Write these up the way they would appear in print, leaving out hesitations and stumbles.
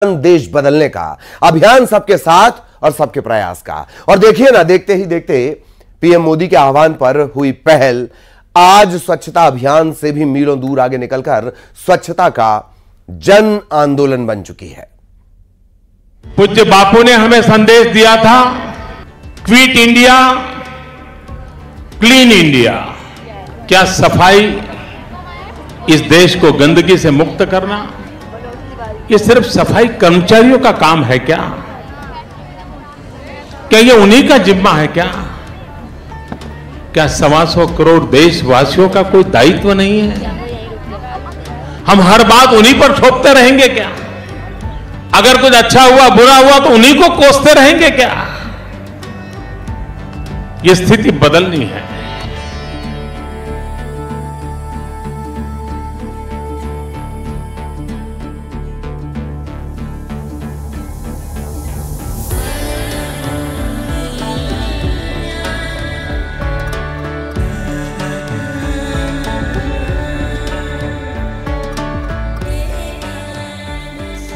देश बदलने का अभियान, सबके साथ और सबके प्रयास का। और देखिए ना, देखते ही देखते पीएम मोदी के आह्वान पर हुई पहल आज स्वच्छता अभियान से भी मीलों दूर आगे निकलकर स्वच्छता का जन आंदोलन बन चुकी है। पूज्य बापू ने हमें संदेश दिया था, क्विट इंडिया क्लीन इंडिया। क्या सफाई, इस देश को गंदगी से मुक्त करना, ये सिर्फ सफाई कर्मचारियों का काम है क्या? क्या ये उन्हीं का जिम्मा है क्या? क्या 125 करोड़ देशवासियों का कोई दायित्व नहीं है? हम हर बात उन्हीं पर थोपते रहेंगे क्या? अगर कुछ अच्छा हुआ बुरा हुआ तो उन्हीं को कोसते रहेंगे क्या? ये स्थिति बदलनी है।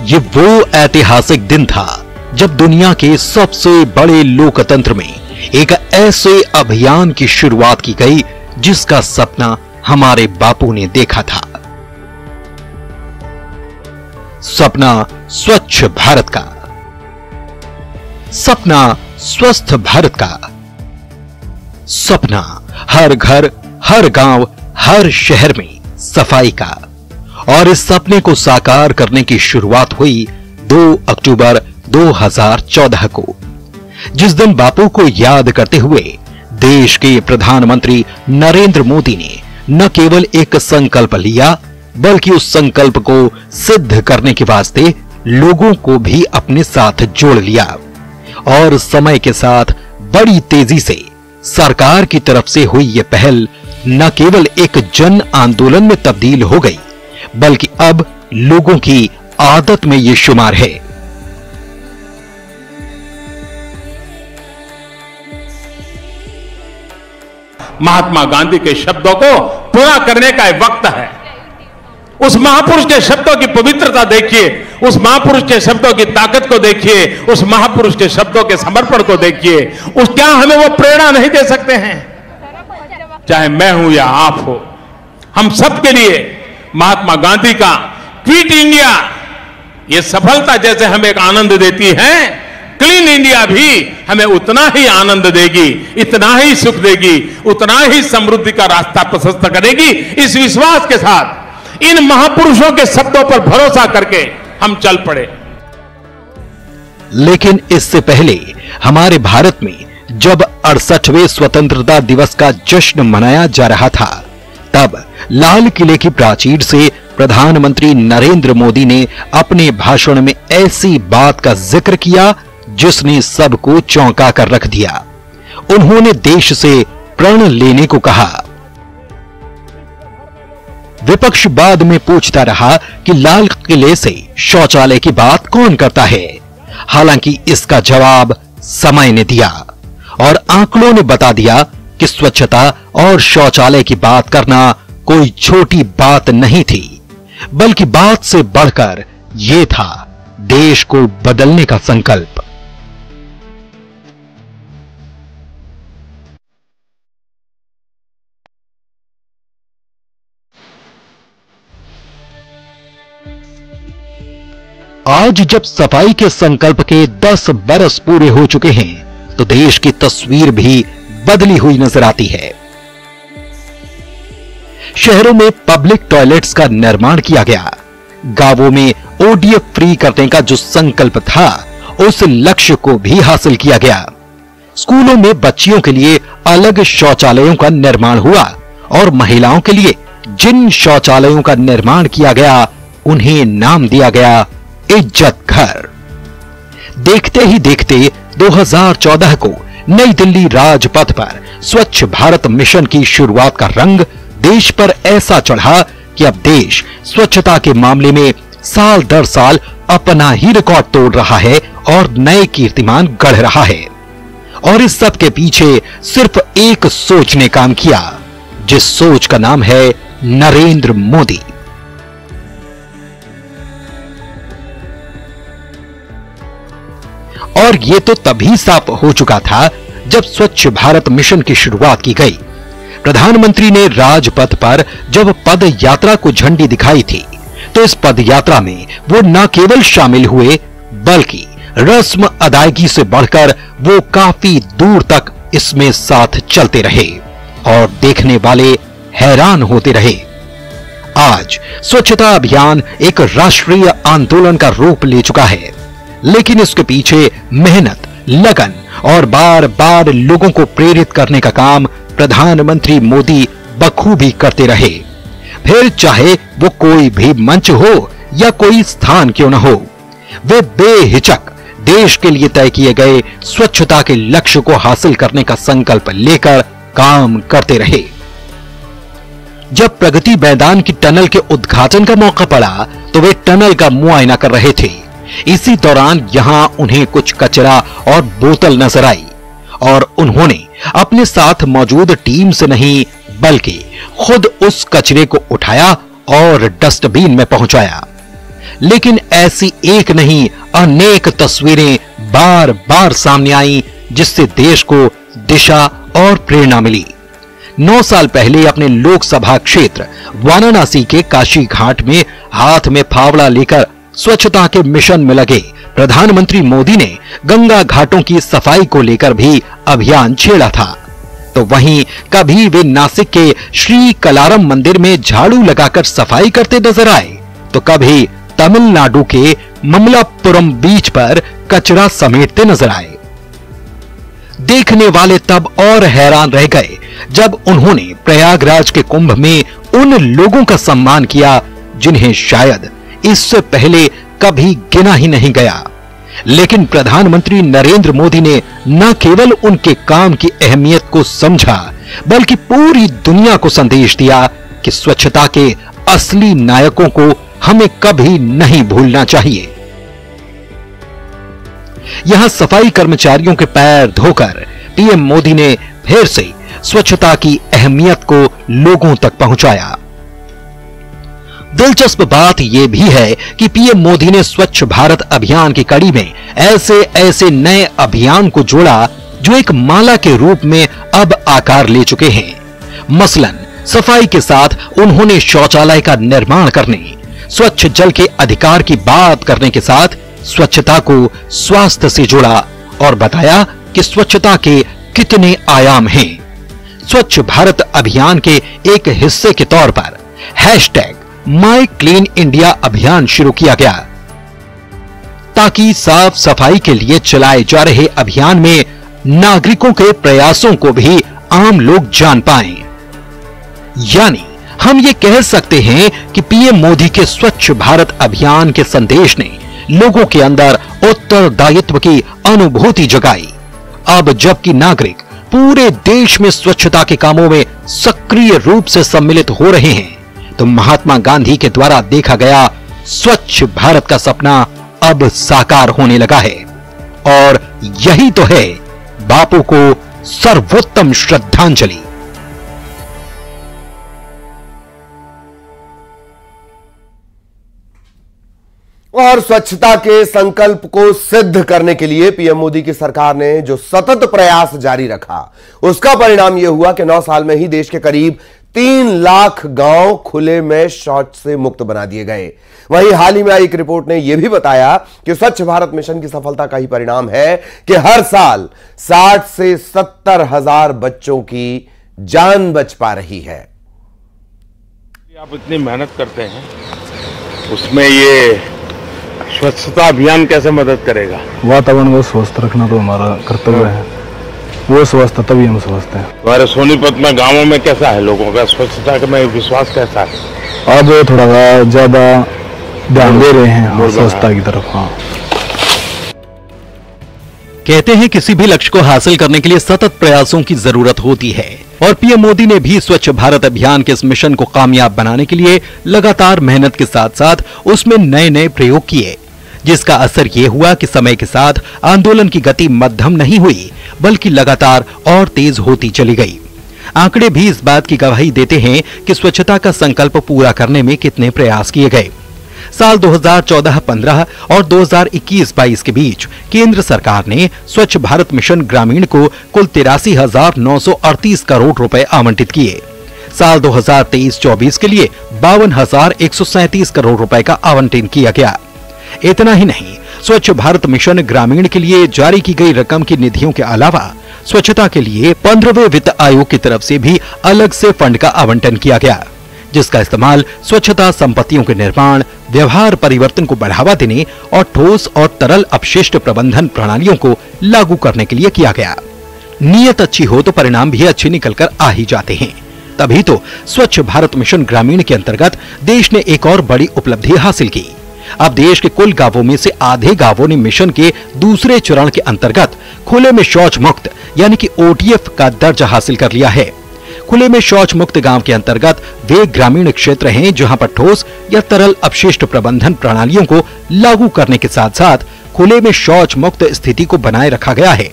ये वो ऐतिहासिक दिन था जब दुनिया के सबसे बड़े लोकतंत्र में एक ऐसे अभियान की शुरुआत की गई जिसका सपना हमारे बापू ने देखा था। सपना स्वच्छ भारत का, सपना स्वस्थ भारत का, सपना हर घर, हर गांव, हर शहर में सफाई का। और इस सपने को साकार करने की शुरुआत हुई 2 अक्टूबर 2014 को, जिस दिन बापू को याद करते हुए देश के प्रधानमंत्री नरेंद्र मोदी ने न केवल एक संकल्प लिया बल्कि उस संकल्प को सिद्ध करने के वास्ते लोगों को भी अपने साथ जोड़ लिया। और समय के साथ बड़ी तेजी से सरकार की तरफ से हुई यह पहल न केवल एक जन आंदोलन में तब्दील हो गई बल्कि अब लोगों की आदत में यह शुमार है। महात्मा गांधी के शब्दों को पूरा करने का वक्त है। उस महापुरुष के शब्दों की पवित्रता देखिए, उस महापुरुष के शब्दों की ताकत को देखिए, उस महापुरुष के शब्दों के समर्पण को देखिए। उस क्या हमें वो प्रेरणा नहीं दे सकते हैं? चाहे मैं हूं या आप हो, हम सबके लिए महात्मा गांधी का क्विट इंडिया, ये सफलता जैसे हमें एक आनंद देती है, क्लीन इंडिया भी हमें उतना ही आनंद देगी, इतना ही सुख देगी, उतना ही समृद्धि का रास्ता प्रशस्त करेगी। इस विश्वास के साथ इन महापुरुषों के शब्दों पर भरोसा करके हम चल पड़े। लेकिन इससे पहले हमारे भारत में जब 68वें स्वतंत्रता दिवस का जश्न मनाया जा रहा था, तब लाल किले की प्राचीर से प्रधानमंत्री नरेंद्र मोदी ने अपने भाषण में ऐसी बात का जिक्र किया जिसने सबको चौंका कर रख दिया। उन्होंने देश से प्रण लेने को कहा। विपक्ष बाद में पूछता रहा कि लाल किले से शौचालय की बात कौन करता है। हालांकि इसका जवाब समय ने दिया और आंकड़ों ने बता दिया कि स्वच्छता और शौचालय की बात करना कोई छोटी बात नहीं थी, बल्कि बात से बढ़कर यह था देश को बदलने का संकल्प। आज जब सफाई के संकल्प के 10 बरस पूरे हो चुके हैं तो देश की तस्वीर भी बदली हुई नजर आती है। शहरों में पब्लिक टॉयलेट्स का निर्माण किया गया। गांवों में ओडीएफ फ्री करने का जो संकल्प था उस लक्ष्य को भी हासिल किया गया। स्कूलों में बच्चियों के लिए अलग शौचालयों का निर्माण हुआ और महिलाओं के लिए जिन शौचालयों का निर्माण किया गया उन्हें नाम दिया गया इज्जत घर। देखते ही देखते 2014 को नई दिल्ली राजपथ पर स्वच्छ भारत मिशन की शुरुआत का रंग देश पर ऐसा चढ़ा कि अब देश स्वच्छता के मामले में साल दर साल अपना ही रिकॉर्ड तोड़ रहा है और नए कीर्तिमान गढ़ रहा है। और इस सब के पीछे सिर्फ एक सोच ने काम किया, जिस सोच का नाम है नरेंद्र मोदी। और ये तो तभी साफ हो चुका था जब स्वच्छ भारत मिशन की शुरुआत की गई। प्रधानमंत्री ने राजपथ पर जब पद यात्रा को झंडी दिखाई थी तो इस पद यात्रा में वो न केवल शामिल हुए बल्कि रस्म अदायगी से बढ़कर वो काफी दूर तक इसमें साथ चलते रहे और देखने वाले हैरान होते रहे। आज स्वच्छता अभियान एक राष्ट्रीय आंदोलन का रूप ले चुका है, लेकिन इसके पीछे मेहनत, लगन और बार बार लोगों को प्रेरित करने का काम प्रधानमंत्री मोदी बखूबी करते रहे। फिर चाहे वो कोई भी मंच हो या कोई स्थान क्यों न हो, वे बेहिचक देश के लिए तय किए गए स्वच्छता के लक्ष्य को हासिल करने का संकल्प लेकर काम करते रहे। जब प्रगति मैदान की टनल के उद्घाटन का मौका पड़ा तो वे टनल का मुआयना कर रहे थे। इसी दौरान यहां उन्हें कुछ कचरा और बोतल नजर आई और उन्होंने अपने साथ मौजूद टीम से नहीं बल्कि खुद उस कचरे को उठाया और डस्टबिन में पहुंचाया। लेकिन ऐसी एक नहीं अनेक तस्वीरें बार बार सामने आई जिससे देश को दिशा और प्रेरणा मिली। 9 साल पहले अपने लोकसभा क्षेत्र वाराणसी के काशी घाट में हाथ में फावड़ा लेकर स्वच्छता के मिशन में लगे प्रधानमंत्री मोदी ने गंगा घाटों की सफाई को लेकर भी अभियान छेड़ा था। तो वहीं कभी वे नासिक के श्री कलारम मंदिर में झाड़ू लगाकर सफाई करते नजर आए तो कभी तमिलनाडु के ममलापुरम बीच पर कचरा समेटते नजर आए। देखने वाले तब और हैरान रह गए जब उन्होंने प्रयागराज के कुंभ में उन लोगों का सम्मान किया जिन्हें शायद इससे पहले कभी गिना ही नहीं गया। लेकिन प्रधानमंत्री नरेंद्र मोदी ने न केवल उनके काम की अहमियत को समझा बल्कि पूरी दुनिया को संदेश दिया कि स्वच्छता के असली नायकों को हमें कभी नहीं भूलना चाहिए। यहां सफाई कर्मचारियों के पैर धोकर पीएम मोदी ने फिर से स्वच्छता की अहमियत को लोगों तक पहुंचाया। दिलचस्प बात यह भी है कि पीएम मोदी ने स्वच्छ भारत अभियान की कड़ी में ऐसे नए अभियान को जोड़ा जो एक माला के रूप में अब आकार ले चुके हैं। मसलन सफाई के साथ उन्होंने शौचालय का निर्माण करने, स्वच्छ जल के अधिकार की बात करने के साथ स्वच्छता को स्वास्थ्य से जोड़ा और बताया कि स्वच्छता के कितने आयाम हैं। स्वच्छ भारत अभियान के एक हिस्से के तौर पर माई क्लीन इंडिया अभियान शुरू किया गया ताकि साफ सफाई के लिए चलाए जा रहे अभियान में नागरिकों के प्रयासों को भी आम लोग जान पाएं। यानी हम ये कह सकते हैं कि पीएम मोदी के स्वच्छ भारत अभियान के संदेश ने लोगों के अंदर उत्तरदायित्व की अनुभूति जगाई। अब जबकि नागरिक पूरे देश में स्वच्छता के कामों में सक्रिय रूप से सम्मिलित हो रहे हैं तो महात्मा गांधी के द्वारा देखा गया स्वच्छ भारत का सपना अब साकार होने लगा है और यही तो है बापू को सर्वोत्तम श्रद्धांजलि। और स्वच्छता के संकल्प को सिद्ध करने के लिए पीएम मोदी की सरकार ने जो सतत प्रयास जारी रखा उसका परिणाम यह हुआ कि 9 साल में ही देश के करीब 3 लाख गांव खुले में शौच से मुक्त बना दिए गए। वहीं हाल ही में आई एक रिपोर्ट ने यह भी बताया कि स्वच्छ भारत मिशन की सफलता का ही परिणाम है कि हर साल 60 से 70 हजार बच्चों की जान बच पा रही है। आप इतनी मेहनत करते हैं उसमें ये स्वच्छता अभियान कैसे मदद करेगा? वातावरण को स्वस्थ रखना तो हमारा कर्तव्य है, वो स्वस्थ तभी हम स्वस्थ हैं। हमारे सोनीपत में गांवों में कैसा है लोगों का स्वच्छता में विश्वास कैसा है? अब थोड़ा ज्यादा ध्यान दे रहे हैं स्वच्छता की तरफ। हाँ, कहते हैं किसी भी लक्ष्य को हासिल करने के लिए सतत प्रयासों की जरूरत होती है और पीएम मोदी ने भी स्वच्छ भारत अभियान के इस मिशन को कामयाब बनाने के लिए लगातार मेहनत के साथ साथ उसमें नए नए प्रयोग किए, जिसका असर ये हुआ कि समय के साथ आंदोलन की गति मध्यम नहीं हुई बल्कि लगातार और तेज होती चली गई। आंकड़े भी इस बात की गवाही देते हैं कि स्वच्छता का संकल्प पूरा करने में कितने प्रयास किए गए। साल 2014-15 और 2021-22 के बीच केंद्र सरकार ने स्वच्छ भारत मिशन ग्रामीण को कुल 83,938 करोड़ रुपए आवंटित किए। साल 2023-24 के लिए 52,137 करोड़ रुपए का आवंटन किया गया। इतना ही नहीं, स्वच्छ भारत मिशन ग्रामीण के लिए जारी की गई रकम की निधियों के अलावा स्वच्छता के लिए 15वें वित्त आयोग की तरफ से भी अलग से फंड का आवंटन किया गया, जिसका इस्तेमाल स्वच्छता संपत्तियों के निर्माण, व्यवहार परिवर्तन को बढ़ावा देने और ठोस और तरल अपशिष्ट प्रबंधन प्रणालियों को लागू करने के लिए किया गया। नीयत अच्छी हो तो परिणाम भी अच्छे निकलकर आ ही जाते हैं। तभी तो स्वच्छ भारत मिशन ग्रामीण के अंतर्गत देश ने एक और बड़ी उपलब्धि हासिल की। अब देश के कुल गांवों में से आधे गांवों ने मिशन के दूसरे चरण के अंतर्गत खुले में शौच मुक्त यानी कि ODF का दर्जा हासिल कर लिया है। खुले में शौच मुक्त गांव के अंतर्गत वे ग्रामीण क्षेत्र हैं जहां पर ठोस या तरल अपशिष्ट प्रबंधन प्रणालियों को लागू करने के साथ साथ खुले में शौच मुक्त स्थिति को बनाए रखा गया है।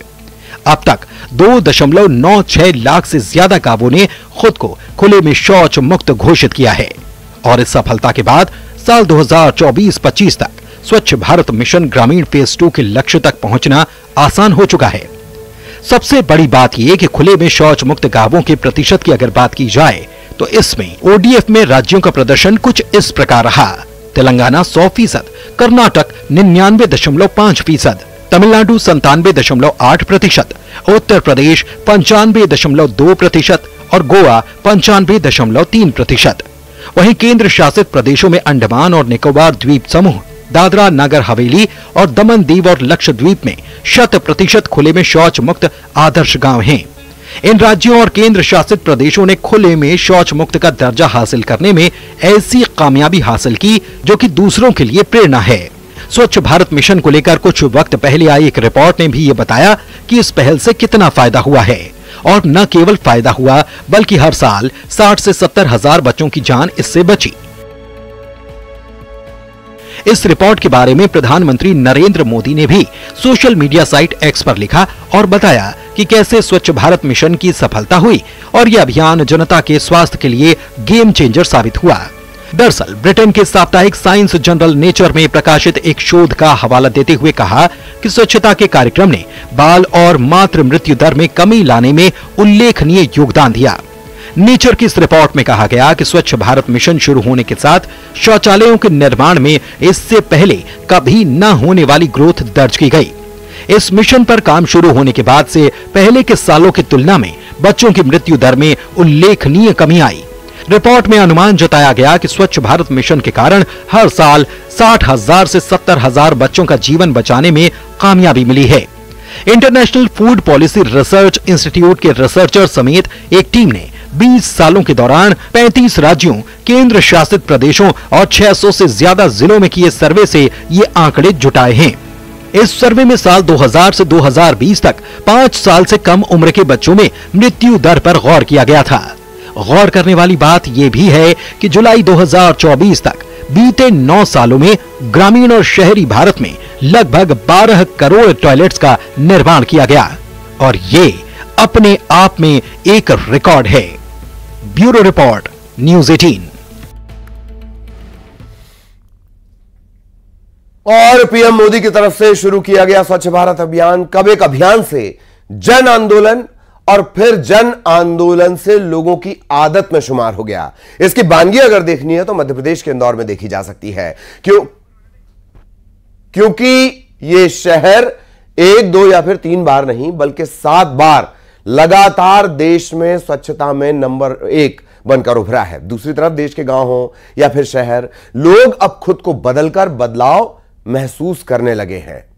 अब तक 2.96 लाख से ज्यादा गांवों ने खुद को खुले में शौच मुक्त घोषित किया है और इस सफलता के बाद साल 2024-25 तक स्वच्छ भारत मिशन ग्रामीण फेज 2 के लक्ष्य तक पहुंचना आसान हो चुका है। सबसे बड़ी बात यह कि खुले में शौच मुक्त गांवों के प्रतिशत की अगर बात की जाए तो इसमें ODF में राज्यों का प्रदर्शन कुछ इस प्रकार रहा। तेलंगाना 100%, कर्नाटक 99.5%, तमिलनाडु 97.8%, उत्तर प्रदेश 95.2% और गोवा 95.3%। वहीं केंद्र शासित प्रदेशों में अंडमान और निकोबार द्वीप समूह, दादरा नगर हवेली और दमन दीव और लक्षद्वीप में 100% खुले में शौच मुक्त आदर्श गांव हैं। इन राज्यों और केंद्र शासित प्रदेशों ने खुले में शौच मुक्त का दर्जा हासिल करने में ऐसी कामयाबी हासिल की जो कि दूसरों के लिए प्रेरणा है। स्वच्छ भारत मिशन को लेकर कुछ वक्त पहले आई एक रिपोर्ट ने भी ये बताया कि इस पहल से कितना फायदा हुआ है और न केवल फायदा हुआ बल्कि हर साल 60 से 70 हजार बच्चों की जान इससे बची। इस रिपोर्ट के बारे में प्रधानमंत्री नरेंद्र मोदी ने भी सोशल मीडिया साइट X पर लिखा और बताया कि कैसे स्वच्छ भारत मिशन की सफलता हुई और यह अभियान जनता के स्वास्थ्य के लिए गेम चेंजर साबित हुआ। दरअसल ब्रिटेन के साप्ताहिक साइंस जर्नल नेचर में प्रकाशित एक शोध का हवाला देते हुए कहा कि स्वच्छता के कार्यक्रम ने बाल और मातृ मृत्यु दर में कमी लाने में उल्लेखनीय योगदान दिया। नेचर की इस रिपोर्ट में कहा गया कि स्वच्छ भारत मिशन शुरू होने के साथ शौचालयों के निर्माण में इससे पहले कभी न होने वाली ग्रोथ दर्ज की गई। इस मिशन पर काम शुरू होने के बाद से पहले के सालों की तुलना में बच्चों की मृत्यु दर में उल्लेखनीय कमी आई। रिपोर्ट में अनुमान जताया गया कि स्वच्छ भारत मिशन के कारण हर साल 60,000 से 70,000 बच्चों का जीवन बचाने में कामयाबी मिली है। International food policy research institute के रिसर्चर समेत एक टीम ने 20 सालों के दौरान 35 राज्यों, केंद्र शासित प्रदेशों और 600 से ज्यादा जिलों में किए सर्वे से ये आंकड़े जुटाए हैं। इस सर्वे में साल 2000 से 2020 तक 5 साल से कम उम्र के बच्चों में मृत्यु दर पर गौर किया गया था। गौर करने वाली बात यह भी है कि जुलाई 2024 तक बीते 9 सालों में ग्रामीण और शहरी भारत में लगभग 12 करोड़ टॉयलेट्स का निर्माण किया गया और ये अपने आप में एक रिकॉर्ड है। Bureau report, news 18। और पीएम मोदी की तरफ से शुरू किया गया स्वच्छ भारत अभियान कब एक अभियान से जन आंदोलन और फिर जन आंदोलन से लोगों की आदत में शुमार हो गया। इसकी बानगी अगर देखनी है तो मध्य प्रदेश के इंदौर में देखी जा सकती है, क्योंकि ये शहर 1, 2 या फिर 3 बार नहीं बल्कि 7 बार लगातार देश में स्वच्छता में नंबर 1 बनकर उभरा है। दूसरी तरफ देश के गांव हो या फिर शहर, लोग अब खुद को बदलकर बदलाव महसूस करने लगे हैं। –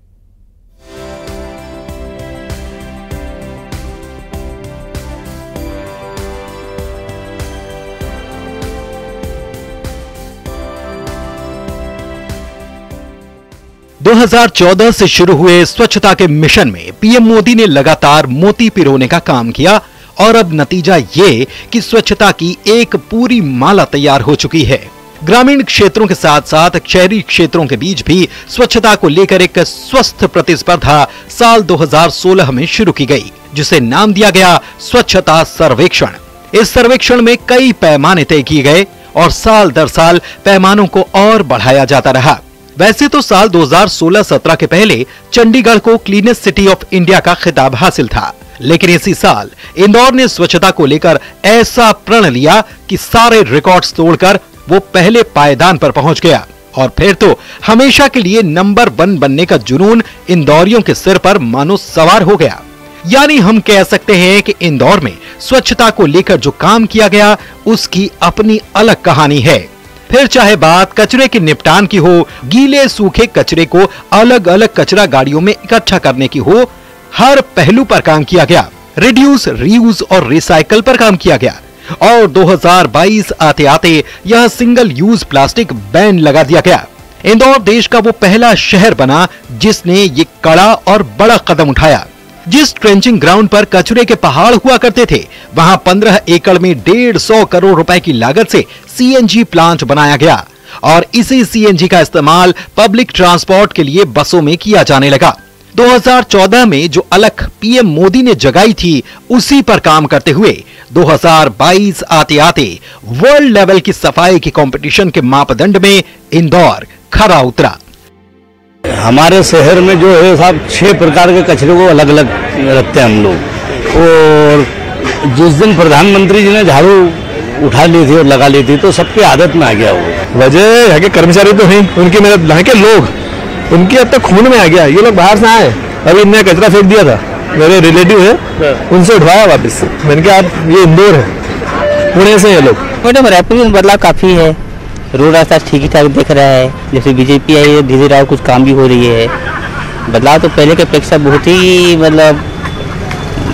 2014 से शुरू हुए स्वच्छता के मिशन में पीएम मोदी ने लगातार मोती पिरोने का काम किया और अब नतीजा ये कि स्वच्छता की एक पूरी माला तैयार हो चुकी है। ग्रामीण क्षेत्रों के साथ साथ शहरी क्षेत्रों के बीच भी स्वच्छता को लेकर एक स्वस्थ प्रतिस्पर्धा साल 2016 में शुरू की गई, जिसे नाम दिया गया स्वच्छता सर्वेक्षण। इस सर्वेक्षण में कई पैमाने तय किए गए और साल दर साल पैमानों को और बढ़ाया जाता रहा। वैसे तो साल 2016-17 के पहले चंडीगढ़ को क्लीनेस्ट सिटी ऑफ इंडिया का खिताब हासिल था, लेकिन इसी साल इंदौर ने स्वच्छता को लेकर ऐसा प्रण लिया कि सारे रिकॉर्ड्स तोड़कर वो पहले पायदान पर पहुंच गया और फिर तो हमेशा के लिए नंबर 1 बनने का जुनून इंदौरियों के सिर पर मानो सवार हो गया। यानी हम कह सकते हैं कि इंदौर में स्वच्छता को लेकर जो काम किया गया उसकी अपनी अलग कहानी है। फिर चाहे बात कचरे के निपटान की हो, गीले सूखे कचरे को अलग अलग कचरा गाड़ियों में इकट्ठा करने की हो, हर पहलू पर काम किया गया। रिड्यूस, रीयूज और रिसाइकल पर काम किया गया और 2022 आते आते यह सिंगल यूज प्लास्टिक बैन लगा दिया गया। इंदौर देश का वो पहला शहर बना जिसने ये कड़ा और बड़ा कदम उठाया। जिस ट्रेंचिंग ग्राउंड पर कचरे के पहाड़ हुआ करते थे, वहां 15 एकड़ में 150 करोड़ रुपए की लागत से सीएनजी प्लांट बनाया गया और इसी सीएनजी का इस्तेमाल पब्लिक ट्रांसपोर्ट के लिए बसों में किया जाने लगा। 2014 में जो अलख पीएम मोदी ने जगाई थी, उसी पर काम करते हुए 2022 आते आते वर्ल्ड लेवल की सफाई की कंपटीशन के मापदंड में इंदौर खरा उतरा। हमारे शहर में जो है साहब 6 प्रकार के कचरे को अलग अलग रखते हैं हम लोग। और जिस दिन प्रधानमंत्री जी ने झाड़ू उठा ली थी और लगा ली थी तो सबकी आदत में आ गया वो। वजह यहाँ के कर्मचारी तो हैं, उनकी मेहनत, यहाँ के लोग, उनकी अब तक खून में आ गया। ये लोग बाहर से आए, अभी इनने कचरा फेंक दिया था, मेरे रिलेटिव है, उनसे उठवाया वापस। मैंने कहा आप ये इंदौर है, पुणे से ये लोग। रायपुर में बदलाव काफी है, रोड रास्ता ठीक ठाक दिख रहा है। जैसे बीजेपी आई है, धीरे धीरे कुछ काम भी हो रही है। बदलाव तो पहले की अपेक्षा बहुत ही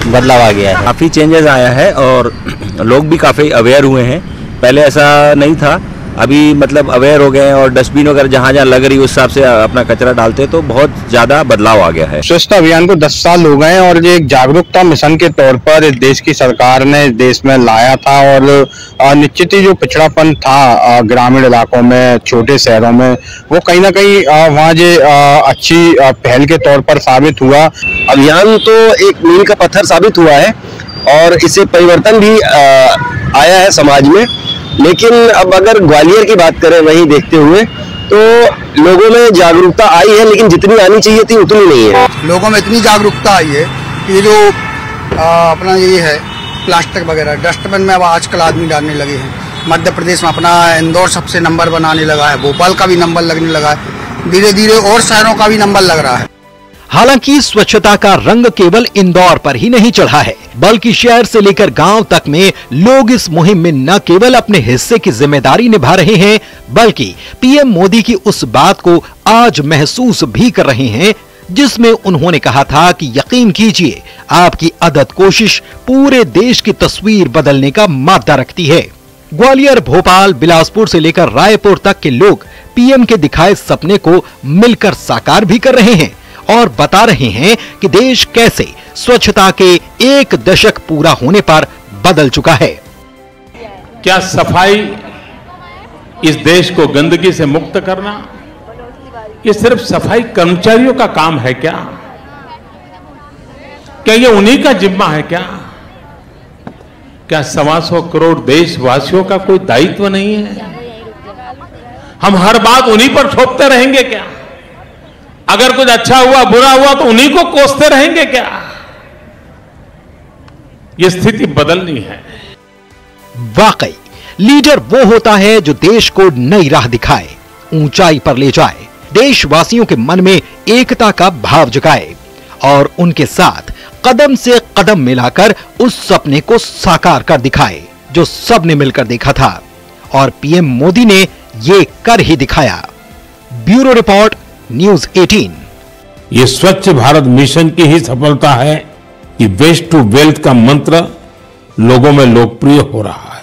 बदलाव आ गया है, काफ़ी चेंजेस आया है और लोग भी काफ़ी अवेयर हुए हैं। पहले ऐसा नहीं था, अभी अवेयर हो गए हैं और डस्टबिन वगैरह जहाँ जहाँ लग रही उस हिसाब से अपना कचरा डालते हैं, तो बहुत ज़्यादा बदलाव आ गया है। स्वच्छता अभियान को 10 साल हो गए और ये एक जागरूकता मिशन के तौर पर देश की सरकार ने देश में लाया था और निश्चित ही जो पिछड़ापन था ग्रामीण इलाकों में, छोटे शहरों में, वो कहीं ना कहीं वहाँ जो अच्छी पहल के तौर पर साबित हुआ। अभियान तो एक मील का पत्थर साबित हुआ है और इससे परिवर्तन भी आया है समाज में। लेकिन अब अगर ग्वालियर की बात करें वही देखते हुए, तो लोगों में जागरूकता आई है, लेकिन जितनी आनी चाहिए थी उतनी नहीं है। लोगों में इतनी जागरूकता आई है कि ये जो अपना ये है प्लास्टिक वगैरह डस्टबिन में अब आजकल आदमी डालने लगे हैं। मध्य प्रदेश में अपना इंदौर सबसे नंबर बनाने लगा है, भोपाल का भी नंबर लगने लगा है, धीरे धीरे और शहरों का भी नंबर लग रहा है। हालांकि स्वच्छता का रंग केवल इंदौर पर ही नहीं चढ़ा है, बल्कि शहर से लेकर गांव तक में लोग इस मुहिम में न केवल अपने हिस्से की जिम्मेदारी निभा रहे हैं, बल्कि पीएम मोदी की उस बात को आज महसूस भी कर रहे हैं जिसमें उन्होंने कहा था कि यकीन कीजिए आपकी अदद कोशिश पूरे देश की तस्वीर बदलने का मादा रखती है। ग्वालियर, भोपाल, बिलासपुर से लेकर रायपुर तक के लोग पीएम के दिखाए सपने को मिलकर साकार भी कर रहे हैं और बता रहे हैं कि देश कैसे स्वच्छता के 1 दशक पूरा होने पर बदल चुका है। क्या सफाई इस देश को गंदगी से मुक्त करना ये सिर्फ सफाई कर्मचारियों का काम है क्या? क्या ये उन्हीं का जिम्मा है क्या? क्या 125 करोड़ देशवासियों का कोई दायित्व नहीं है? हम हर बात उन्हीं पर थोपते रहेंगे क्या? अगर कुछ अच्छा हुआ, बुरा हुआ तो उन्हीं को कोसते रहेंगे क्या? ये स्थिति बदलनी है। वाकई लीडर वो होता है जो देश को नई राह दिखाए, ऊंचाई पर ले जाए, देशवासियों के मन में एकता का भाव जगाए और उनके साथ कदम से कदम मिलाकर उस सपने को साकार कर दिखाए जो सबने मिलकर देखा था और पीएम मोदी ने ये कर ही दिखाया। Bureau report, news 18। ये स्वच्छ भारत मिशन की ही सफलता है कि वेस्ट टू वेल्थ का मंत्र लोगों में लोकप्रिय हो रहा है।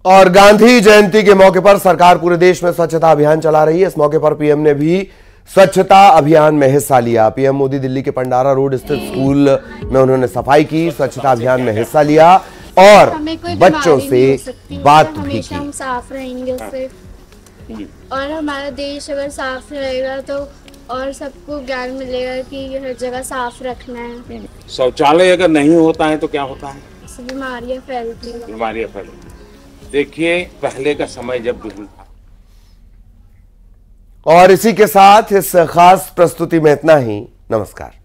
और गांधी जयंती के मौके पर सरकार पूरे देश में स्वच्छता अभियान चला रही है। इस मौके पर पीएम ने भी स्वच्छता अभियान में हिस्सा लिया। पीएम मोदी दिल्ली के पंडारा रोड स्थित स्कूल में उन्होंने सफाई की, स्वच्छता अभियान में हिस्सा लिया और बच्चों से बात भी की। हम साफ रहेंगे उससे और हमारा देश अगर साफ रहेगा तो और सबको ज्ञान मिलेगा कि हर जगह साफ रखना है। शौचालय अगर नहीं होता है तो क्या होता है? से बीमारियां फैलती हैं। बीमारियां फैलती। देखिए पहले का समय जब बिल्कुल था। और इसी के साथ इस खास प्रस्तुति में इतना ही। नमस्कार।